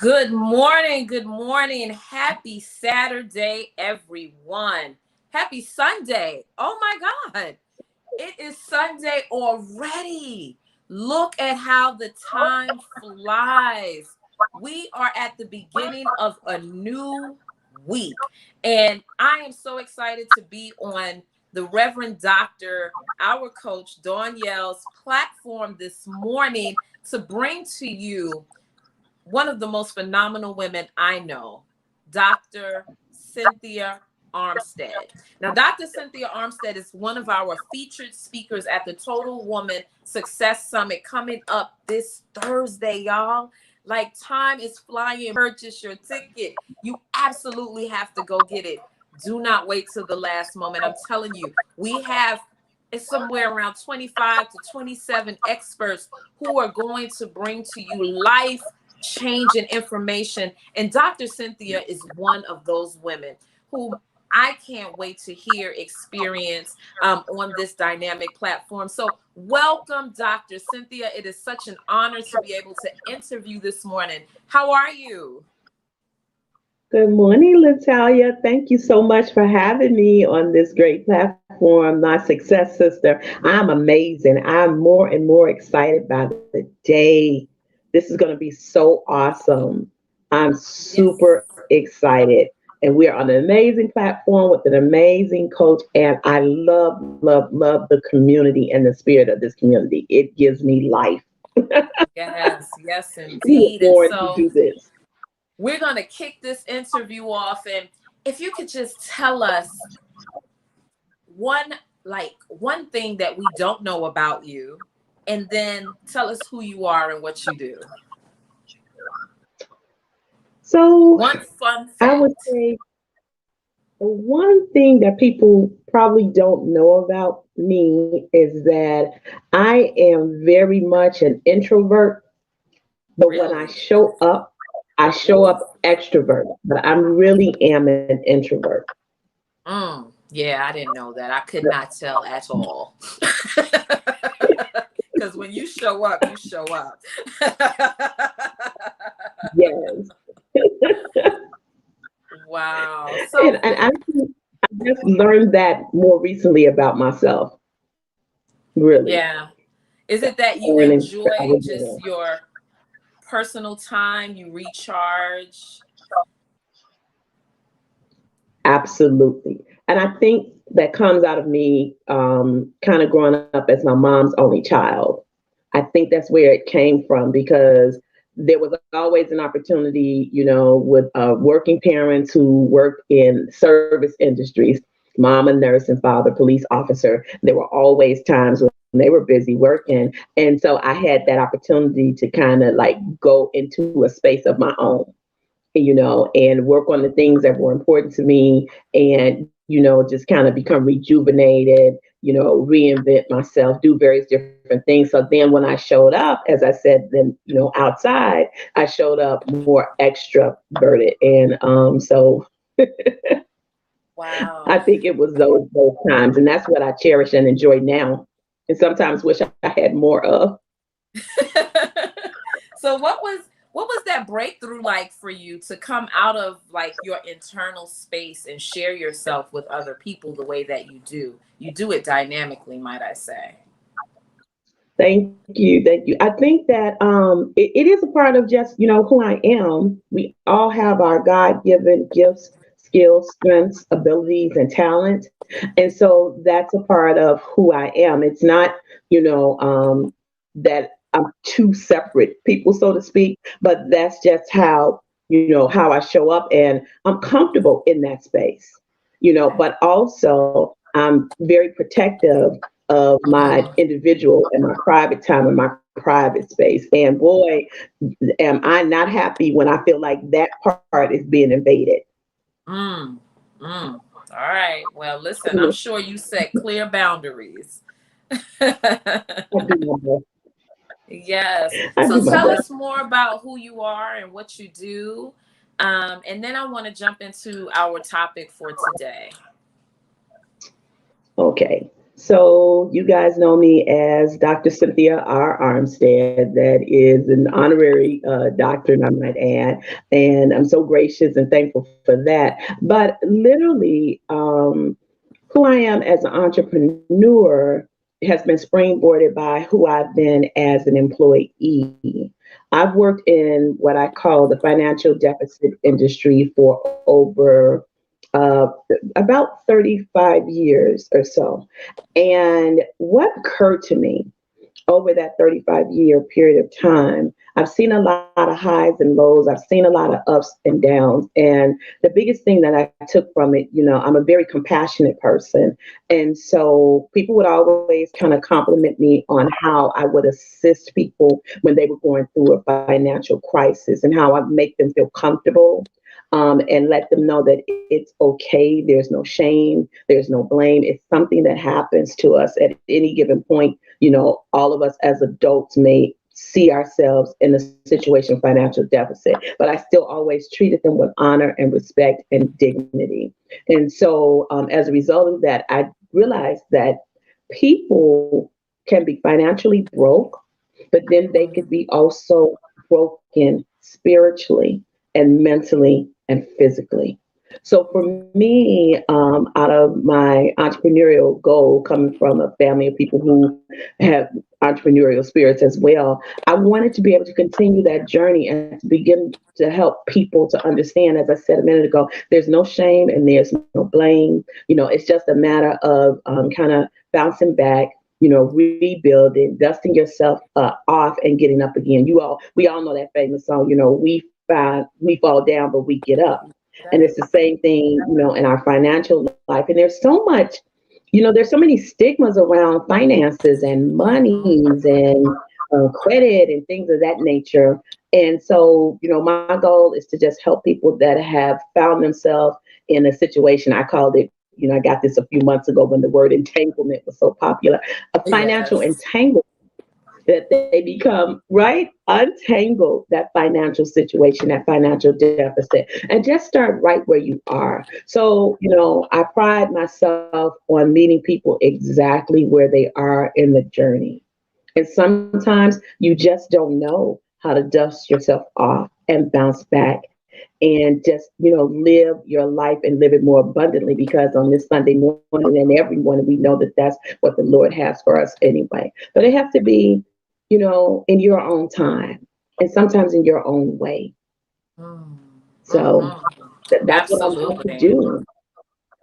Good morning. Happy Saturday, everyone. Happy Sunday. Oh my God. It is Sunday already. Look at how the time flies. We are at the beginning of a new week. And I am so excited to be on the Reverend Dr., our coach, Dawn Yell's platform this morning to bring to you one of the most phenomenal women I know, Dr. Cynthia Armstead. Now, Dr. Cynthia Armstead is one of our featured speakers at the Total Woman Success Summit coming up this Thursday, y'all. Like, time is flying. Purchase your ticket. You absolutely have to go get it. Do not wait till the last moment. I'm telling you, we have it's somewhere around 25 to 27 experts who are going to bring to you life changing information. And Dr. Cynthia is one of those women who I can't wait to hear experience on this dynamic platform. So welcome, Dr. Cynthia. It is such an honor to be able to interview this morning. How are you? Good morning, Latalia. Thank you so much for having me on this great platform, my success sister. I'm amazing. I'm more and more excited by the day. This is going to be so awesome. I'm Yes. super excited. And we're on an amazing platform with an amazing coach. And I love, love, love the community and the spirit of this community. It gives me life. Yes, yes, We look indeed. And forward to so do this. we're going to kick this interview off. And if you could just tell us one thing that we don't know about you, and then tell us who you are and what you do. So One fun I would fact. say the one thing that people probably don't know about me is that I am very much an introvert, but when I Really? show up, I show Ooh. up extrovert, but I really am an introvert. Yeah, I didn't know that. I could not tell at all. Because when you show up, you show up. Yes. Wow. And, So, and I, think I just learned that more recently about myself, really. yeah. Is it that you Learning that I enjoy was just doing. your personal time? You recharge? Absolutely. And I think that comes out of me kind of growing up as my mom's only child. I think that's where it came from because there was always an opportunity, with working parents who work in service industries, mom a nurse and father police officer. There were always times when they were busy working. And so I had that opportunity to kind of like go into a space of my own, and work on the things that were important to me and, just kind of become rejuvenated, reinvent myself, do various different things. So then when I showed up, as I said, then, outside, I showed up more extroverted. And so Wow. I think it was those times. And that's what I cherish and enjoy now. And sometimes wish I had more of. So what was that breakthrough like for you to come out of like your internal space and share yourself with other people the way that you do? You do it dynamically, might I say. Thank you. Thank you. I think that it is a part of just, who I am. We all have our God given gifts, skills, strengths, abilities, and talent. And so that's a part of who I am. It's not, that I'm two separate people, so to speak, but that's just how I show up. And I'm comfortable in that space, but also I'm very protective of my Mm, individual and my private time and my private space. And boy, am I not happy when I feel like that part is being invaded. mm, mm. All right. Well, listen, I'm sure you set clear boundaries. I do my best. Yes. I So do my tell best. us more about who you are and what you do. And then I want to jump into our topic for today. Okay. So you guys know me as Dr. Cynthia R. Armstead. That is an honorary doctor, I might add, and I'm so gracious and thankful for that. But literally, who I am as an entrepreneur has been springboarded by who I've been as an employee. I've worked in what I call the financial deficit industry for over uh, about 35 years or so. And what occurred to me over that 35-year period of time, I've seen a lot of highs and lows. I've seen a lot of ups and downs. And the biggest thing that I took from it, I'm a very compassionate person. And so people would always kind of compliment me on how I would assist people when they were going through a financial crisis and how I make them feel comfortable. And let them know that it's okay. There's no shame. There's no blame. It's something that happens to us at any given point. All of us as adults may see ourselves in a situation of financial deficit, but I still always treated them with honor and respect and dignity. And so as a result of that, I realized that people can be financially broke, but then they could be also broken spiritually and mentally and physically. So for me, out of my entrepreneurial goal, coming from a family of people who have entrepreneurial spirits as well, I wanted to be able to continue that journey and to begin to help people to understand, as I said a minute ago, there's no shame and there's no blame. It's just a matter of kind of bouncing back, rebuilding, dusting yourself off and getting up again. We all know that famous song, we fall down, but we get up. And it's the same thing, in our financial life. And there's so many stigmas around finances and monies and credit and things of that nature. And so, my goal is to just help people that have found themselves in a situation. I called it, I got this a few months ago when the word entanglement was so popular, a financial entanglement, that they become untangled that financial situation, that financial deficit, and just start right where you are. So, I pride myself on meeting people exactly where they are in the journey. And sometimes you just don't know how to dust yourself off and bounce back and just, live your life and live it more abundantly, because on this Sunday morning and every morning, we know that that's what the Lord has for us anyway. But it has to be, in your own time and sometimes in your own way. So that's what I'm going to do.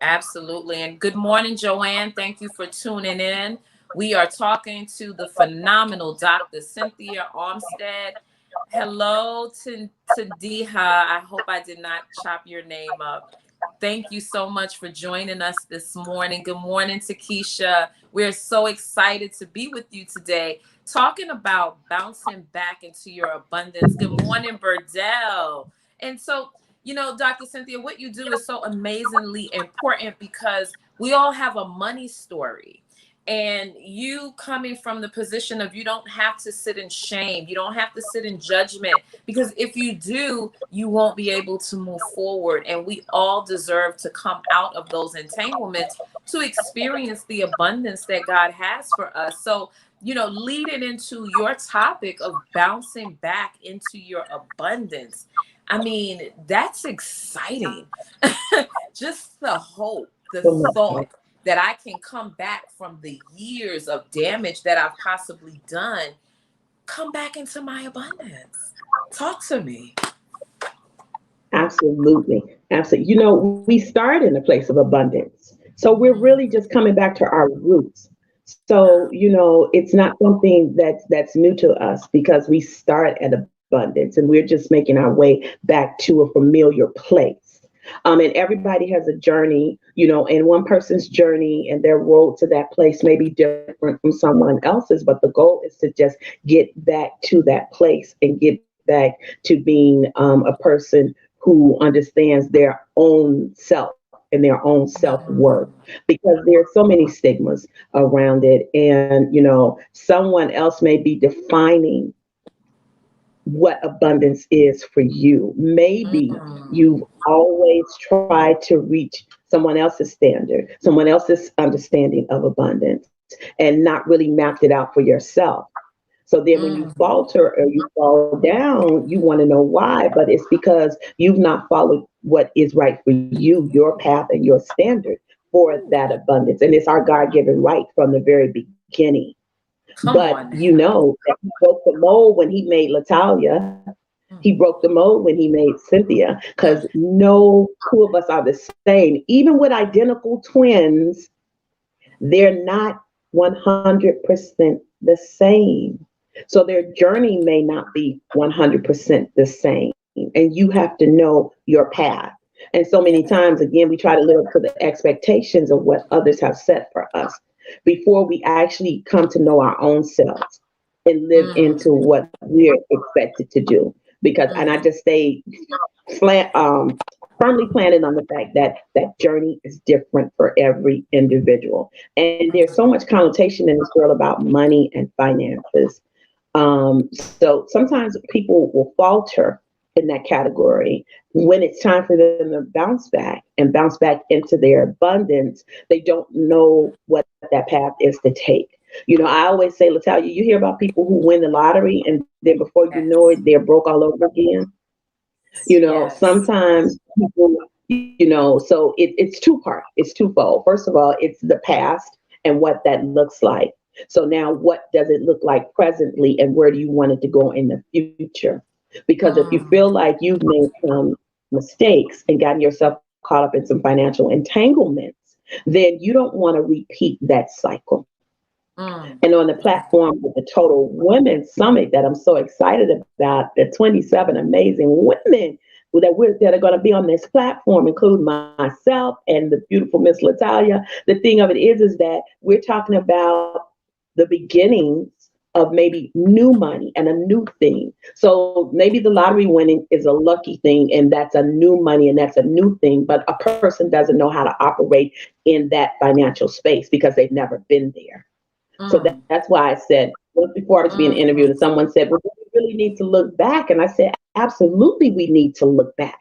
Absolutely. And good morning, Joanne. Thank you for tuning in. We are talking to the phenomenal Dr. Cynthia Armstead. Hello to Diha. I hope I did not chop your name up. Thank you so much for joining us this morning. Good morning to Keisha. We're so excited to be with you today, talking about bouncing back into your abundance. Good morning, Burdell. And so, Dr. Cynthia, what you do is so amazingly important, because we all have a money story. And you coming from the position of, you don't have to sit in shame. You don't have to sit in judgment, because if you do, you won't be able to move forward. And we all deserve to come out of those entanglements to experience the abundance that God has for us. So, leading into your topic of bouncing back into your abundance, I mean, that's exciting. Just the hope, the thought that I can come back from the years of damage that I've possibly done, come back into my abundance. Talk to me. Absolutely. Absolutely. We start in a place of abundance. So we're really just coming back to our roots. So, it's not something that's new to us, because we start at abundance and we're just making our way back to a familiar place. And everybody has a journey, and one person's journey and their road to that place may be different from someone else's, but the goal is to just get back to that place and get back to being a person who understands their own self and their own self-worth, because there are so many stigmas around it. And, someone else may be defining what abundance is for you. Maybe you've always tried to reach someone else's standard, someone else's understanding of abundance, and not really mapped it out for yourself. So then when you Mm. falter or you fall down, you want to know why, but it's because you've not followed what is right for you, your path and your standard for that abundance. And it's our God given right from the very beginning. Come But on you now. know that he broke the mold when he made Latalia. Mm. He broke the mold when he made Cynthia, Mm. because no two of us are the same. Even with identical twins, they're not 100% the same. So their journey may not be 100% the same. And you have to know your path. And so Yeah. many times, again, we try to live up to the expectations of what others have set for us before we actually come to know our own selves and live Mm. into what we're expected to do. Because, and I Mm. just stay flat, firmly planted on the fact that that journey is different for every individual. And there's so much connotation in this world about money and finances. So sometimes people will falter in that category. When it's time for them to bounce back into their abundance, they don't know what that path is to take. You know, I always say, Latalia, you hear about people who win the lottery and then before you know Yes. it, they're broke all over again. You know, Yes. sometimes people, you know, so it's two part, it's twofold. First of all, it's the past and what that looks like. So now what does it look like presently and where do you want it to go in the future? Because if you Mm. feel like you've made some mistakes and gotten yourself caught up in some financial entanglements, then you don't want to repeat that cycle. Mm. And on the platform with the Total Women's Summit that I'm so excited about, the 27 amazing women that are going to be on this platform, including myself and the beautiful Miss Latalia. The thing of it is that we're talking about the beginnings of maybe new money and a new thing. So maybe the lottery winning is a lucky thing and that's a new money and that's a new thing, but a person doesn't know how to operate in that financial space because they've never been there. So Mm. that's why I said, just before I was being interviewed, Mm. and someone said, well, we really need to look back. And I said, absolutely, we need to look back.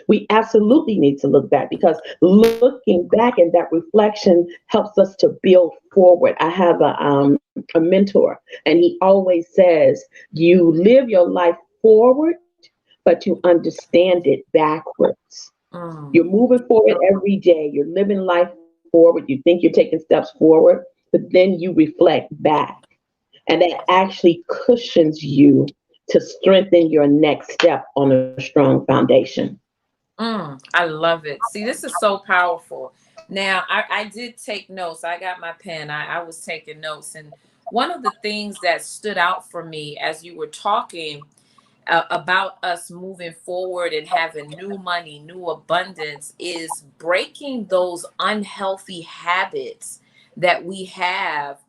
We absolutely need to look back because looking back and that reflection helps us to build forward. I have a mentor, and he always says, you live your life forward, but you understand it backwards. Mm. You're moving forward every day. You're living life forward. You think you're taking steps forward, but then you reflect back. And that actually cushions you to strengthen your next step on a strong foundation. Mm. I love it. See, this is so powerful. Now, I did take notes. I got my pen. I was taking notes. And one of the things that stood out for me as you were talking about us moving forward and having new money, new abundance, is breaking those unhealthy habits that we have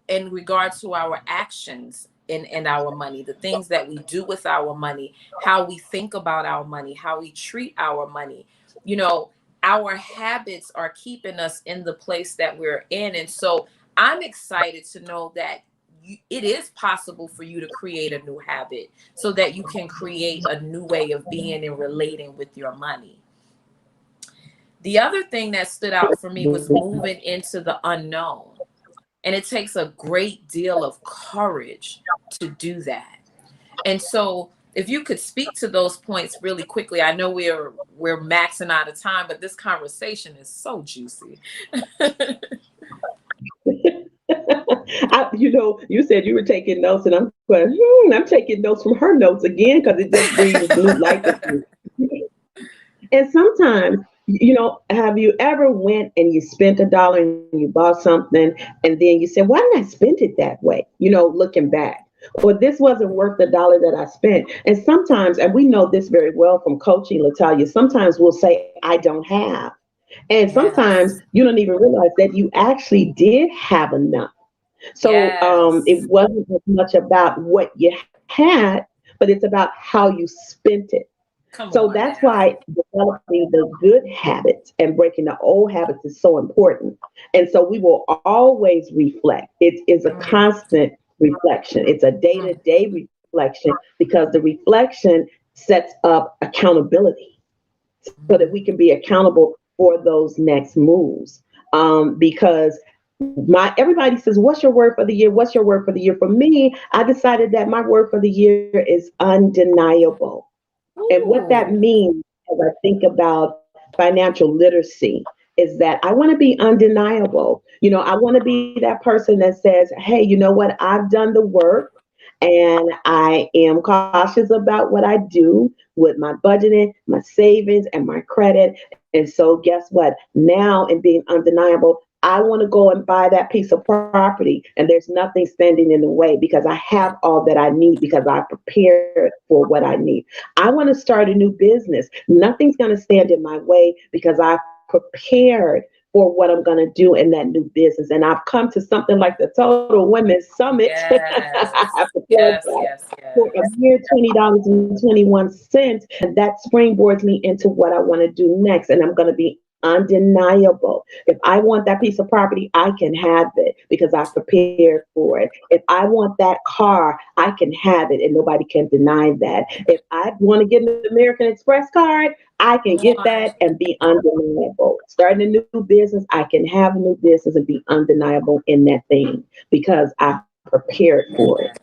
in regards to our actions in our money, the things that we do with our money, how we think about our money, how we treat our money. You know, our habits are keeping us in the place that we're in. And so I'm excited to know that it is possible for you to create a new habit so that you can create a new way of being and relating with your money. The other thing that stood out for me was moving into the unknown. And it takes a great deal of courage to do that. And so if you could speak to those points really quickly, I know we're maxing out of time, but this conversation is so juicy. You know, you said you were taking notes, and I'm going, I'm taking notes from her notes again because it just breathes new life into me. And sometimes, you know, have you ever went and you spent $1 and you bought something, and then you said, "Why did I spend it that way?" You know, looking back, or this wasn't worth the $1 that I spent. And sometimes, and we know this very well from coaching, Latalia. Sometimes we'll say, "I don't have," and sometimes Yes. you don't even realize that you actually did have enough. So it Yes. wasn't as much about what you had, but it's about how you spent it. Come So on that's now. why developing the good habits and breaking the old habits is so important. And so we will always reflect. It is a Mm. constant reflection. It's a day to Mm. day reflection because the reflection sets up accountability so that we can be accountable for those next moves. Because everybody says, what's your word for the year? What's your word for the year? For me, I decided that my word for the year is undeniable. And what that Ooh. means, as I think about financial literacy, is that I want to be undeniable. I want to be that person that says, hey, you know what? I've done the work and I am cautious about what I do with my budgeting, my savings, and my credit. And so, guess what? Now, in being undeniable, I want to go and buy that piece of property, and there's nothing standing in the way because I have all that I need because I prepared for what I need. I want to start a new business. Nothing's going to stand in my way because I've prepared for what I'm going to do in that new business. And I've come to something like the Total Women's Summit. Yes. I prepared Yes, that yes, for a yes. mere $20.21. And that springboards me into what I want to do next. And I'm going to be undeniable. If I want that piece of property, I can have it because I prepared for it. If I want that car, I can have it and nobody can deny that. If I want to get an American Express card, I can Come get on. that and be undeniable. Starting a new business, I can have a new business and be undeniable in that thing because I prepared for it.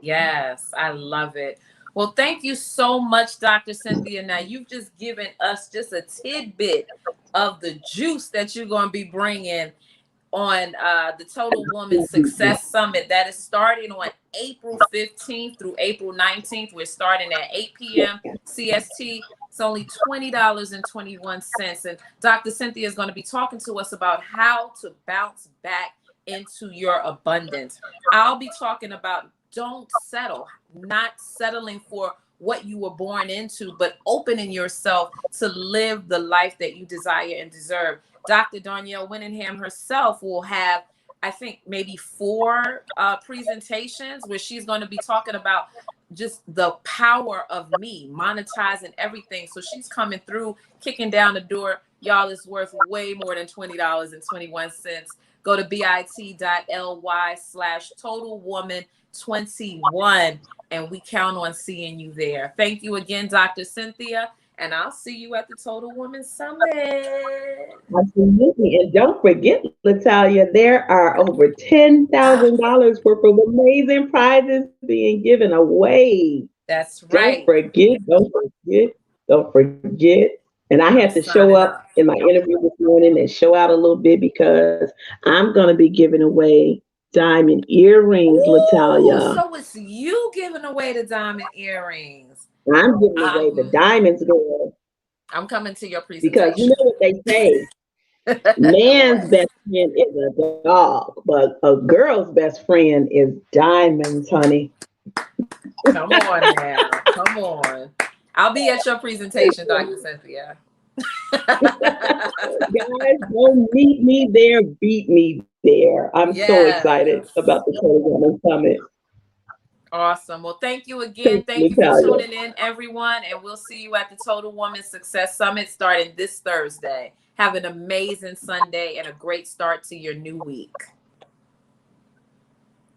Yes, I love it. Well, thank you so much, Dr. Cynthia. Now, you've just given us just a tidbit of the juice that you're going to be bringing on the Total Woman Success Summit that is starting on April 15th through April 19th. We're starting at 8 p.m. CST. It's only $20.21. And Dr. Cynthia is going to be talking to us about how to bounce back into your abundance. I'll be talking about don't settle, not settling for what you were born into, but opening yourself to live the life that you desire and deserve. Dr. Darnell Winningham herself will have, I think, maybe 4 presentations where she's going to be talking about just the power of me, monetizing everything. So she's coming through, kicking down the door. Y'all, is worth way more than $20.21. Go to bit.ly/totalwoman21, and we count on seeing you there. Thank you again, Dr. Cynthia. And I'll see you at the Total Woman Summit. Absolutely. And don't forget, Latalia, there are over $10,000 worth of amazing prizes being given away. That's Don't right. forget, don't forget, don't forget. And I I'm had to show signing up up. in my interview this morning and show out a little bit because I'm going to be giving away diamond earrings, Ooh, Latalia. so it's you giving away the diamond earrings. I'm giving away the Um, diamonds, girl, I'm coming to your because you presentation. know what they say. Man's What? best friend is a dog, but a girl's best friend is diamonds, honey. Come on now. Come on. I'll be at your presentation, Dr. Cynthia. Guys, don't meet me there, beat me there. I'm so excited Yes. about the Total Woman Summit. Awesome. Well, thank you again. Thank Thank you, you for Natalia. tuning in, everyone. And we'll see you at the Total Woman Success Summit starting this Thursday. Have an amazing Sunday and a great start to your new week.